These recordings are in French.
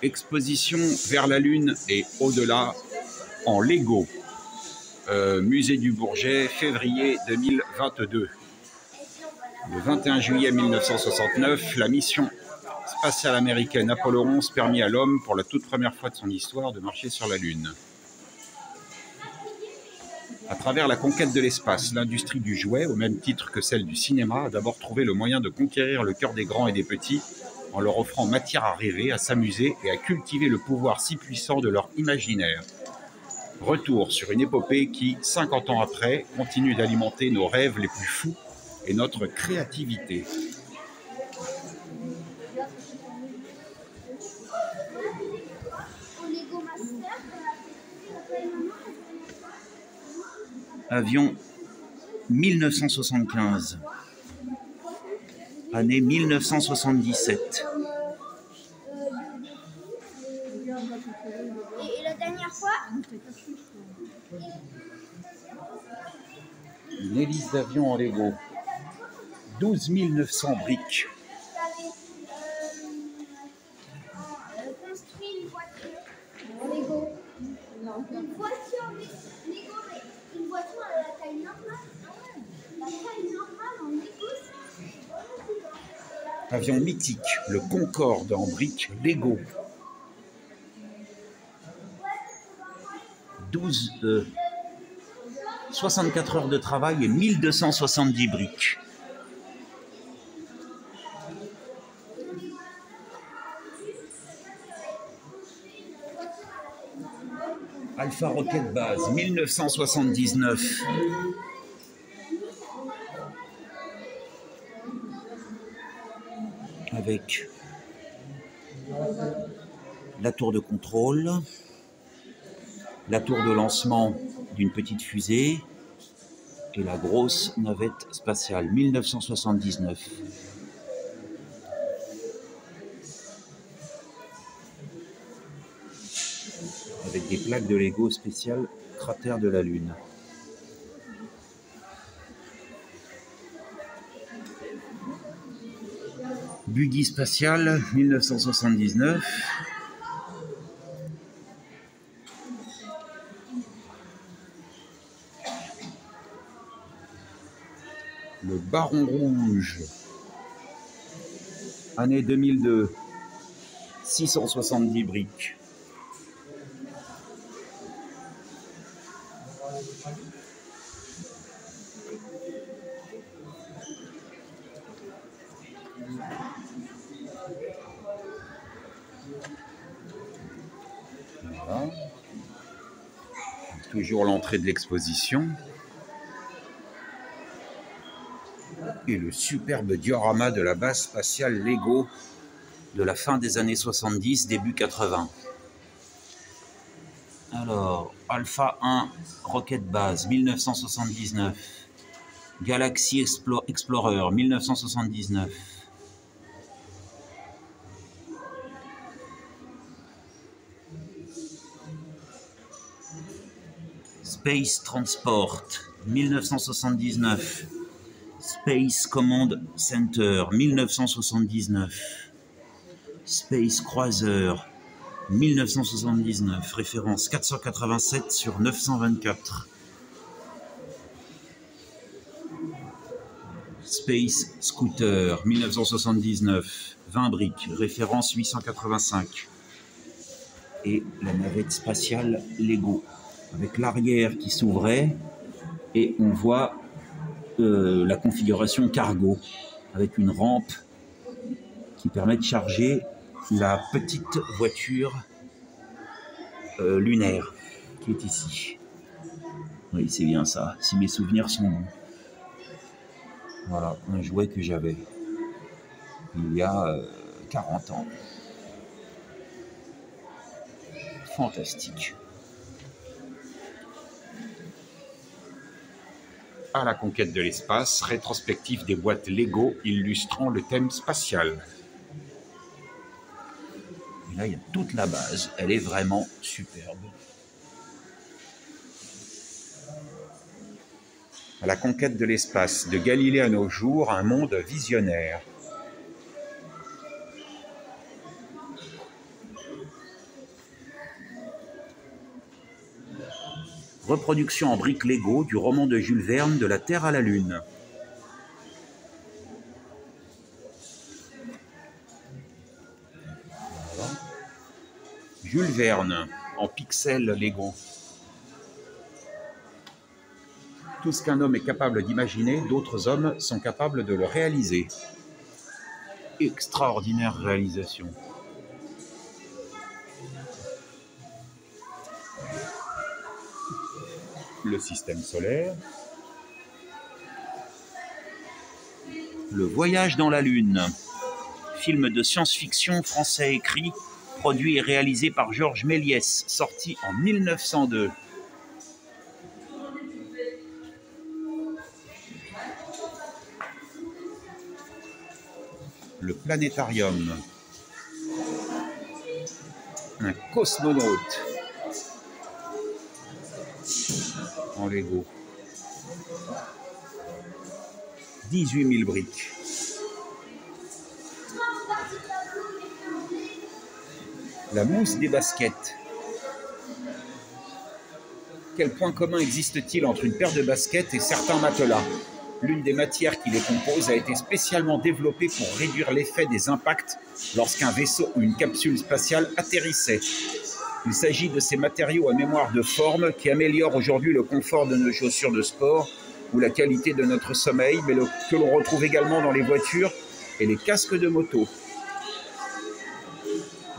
Exposition vers la Lune et au-delà en Lego. Musée du Bourget, février 2022. Le 21 juillet 1969, la mission spatiale américaine Apollo 11 permit à l'homme, pour la toute première fois de son histoire, de marcher sur la Lune. À travers la conquête de l'espace, l'industrie du jouet, au même titre que celle du cinéma, a d'abord trouvé le moyen de conquérir le cœur des grands et des petits en leur offrant matière à rêver, à s'amuser et à cultiver le pouvoir si puissant de leur imaginaire. Retour sur une épopée qui, 50 ans après, continue d'alimenter nos rêves les plus fous et notre créativité. Avion 1975, année 1977. Et la dernière fois? Une hélice d'avion en Lego. 12 900 briques. Construit une voiture en Lego. Une voiture Lego, mais une voiture à la taille normale. La taille normale en Lego, c'est... Avion mythique, le Concorde en briques Lego. 64 heures de travail et 1270 briques. Alpha Rocket Base, 1979. Avec la tour de contrôle, la tour de lancement d'une petite fusée et la grosse navette spatiale, 1979. Avec des plaques de Lego spéciales cratère de la Lune. Buggy spatial, 1979. Le Baron Rouge, année 2002, 670 briques. Voilà. Toujours l'entrée de l'exposition. Et le superbe diorama de la base spatiale Lego de la fin des années 70, début 80. Alors, Alpha 1 Rocket Base, 1979. Galaxy Explorer, 1979. Space Transport, 1979. Space Command Center, 1979. Space Cruiser, 1979. Référence 487 sur 924. Space Scooter, 1979. 20 briques. Référence 885. Et la navette spatiale Lego, avec l'arrière qui s'ouvrait et on voit la configuration cargo avec une rampe qui permet de charger la petite voiture lunaire qui est ici. Oui, c'est bien ça, si mes souvenirs sont bons. Voilà, un jouet que j'avais il y a 40 ans. Fantastique. À la conquête de l'espace, rétrospective des boîtes Lego illustrant le thème spatial. Et là, il y a toute la base. Elle est vraiment superbe. À la conquête de l'espace, de Galilée à nos jours, un monde visionnaire. Reproduction en briques Lego du roman de Jules Verne, De la Terre à la Lune. Voilà. Jules Verne, en pixels Lego. Tout ce qu'un homme est capable d'imaginer, d'autres hommes sont capables de le réaliser. Extraordinaire réalisation. Le système solaire. Le voyage dans la Lune. Film de science-fiction français écrit, produit et réalisé par Georges Méliès, sorti en 1902. Le planétarium. Un cosmonaute. En Lego. 18 000 briques. La mousse des baskets. Quel point commun existe-t-il entre une paire de baskets et certains matelas? L'une des matières qui les compose a été spécialement développée pour réduire l'effet des impacts lorsqu'un vaisseau ou une capsule spatiale atterrissait. Il s'agit de ces matériaux à mémoire de forme qui améliorent aujourd'hui le confort de nos chaussures de sport ou la qualité de notre sommeil, mais que l'on retrouve également dans les voitures et les casques de moto.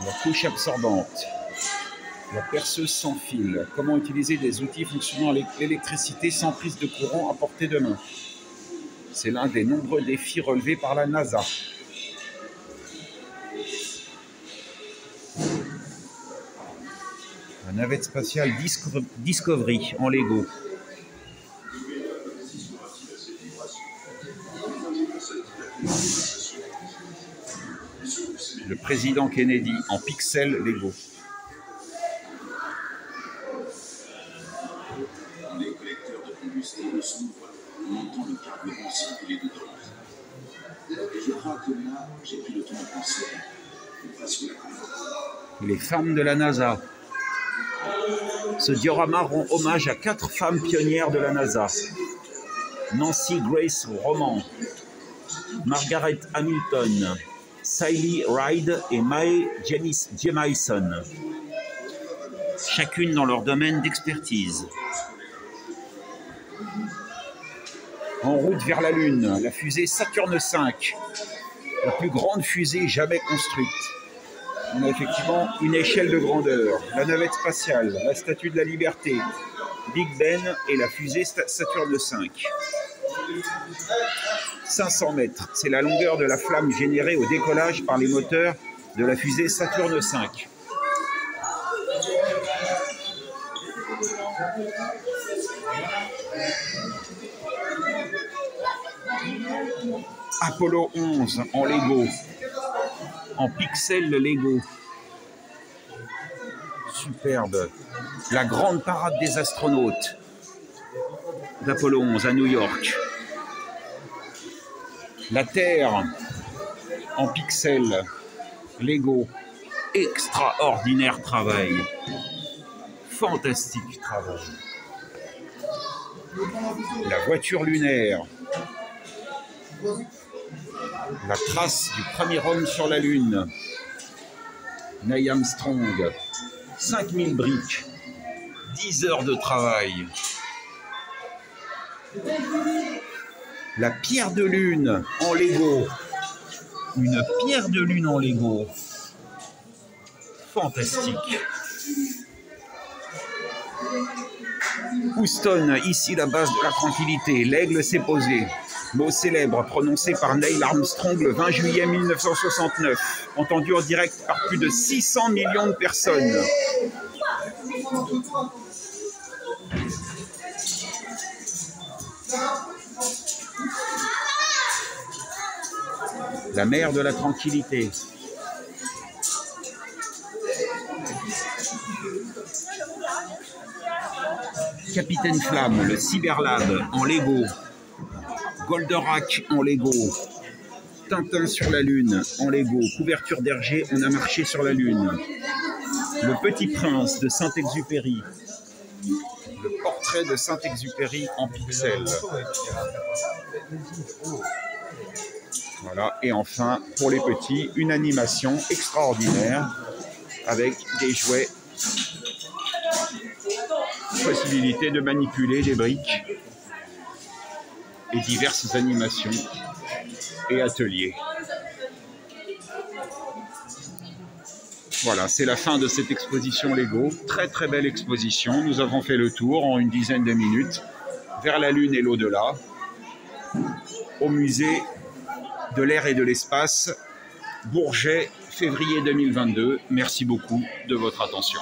La couche absorbante. La perceuse sans fil. Comment utiliser des outils fonctionnant avec l'électricité sans prise de courant à portée de main. C'est l'un des nombreux défis relevés par la NASA. La navette spatiale Discovery en Lego. Le président Kennedy en pixels Lego. Les collecteurs de combustible s'ouvrent. On entend le carburant circuler dedans. Et je crois que là, j'ai pris le temps de penser. Les femmes de la NASA. Ce diorama rend hommage à 4 femmes pionnières de la NASA. Nancy Grace Roman, Margaret Hamilton, Sally Ride et Mae Jemison. Chacune dans leur domaine d'expertise. En route vers la Lune, la fusée Saturne V, la plus grande fusée jamais construite. On a effectivement une échelle de grandeur, la navette spatiale, la Statue de la Liberté, Big Ben et la fusée Saturne V. 500 mètres, c'est la longueur de la flamme générée au décollage par les moteurs de la fusée Saturne V. Apollo 11 en Lego, en pixels Lego. Superbe. La grande parade des astronautes d'Apollo 11 à New York. La Terre en pixels Lego. Extraordinaire travail. Fantastique travail. La voiture lunaire. La trace du premier homme sur la Lune. Neil Armstrong. 5000 briques. 10 heures de travail. La pierre de lune en Lego. Une pierre de lune en Lego. Fantastique. Houston, ici la base de la tranquillité. L'aigle s'est posé. Mot célèbre prononcé par Neil Armstrong le 20 juillet 1969, entendu en direct par plus de 600 millions de personnes. La mer de la tranquillité. Capitaine Flamme, le Cyberlab en Lego. Goldorak en Lego. Tintin sur la Lune en Lego. Couverture d'Hergé, on a marché sur la Lune. Le Petit Prince de Saint-Exupéry. Le portrait portrait de Saint-Exupéry en pixels. Voilà, et enfin, pour les petits, une animation extraordinaire avec des jouets, possibilité de manipuler des briques et diverses animations et ateliers. Voilà, c'est la fin de cette exposition Lego. Très très belle exposition. Nous avons fait le tour en une dizaine de minutes vers la Lune et l'au-delà, au musée de l'air et de l'espace, Bourget, février 2022. Merci beaucoup de votre attention.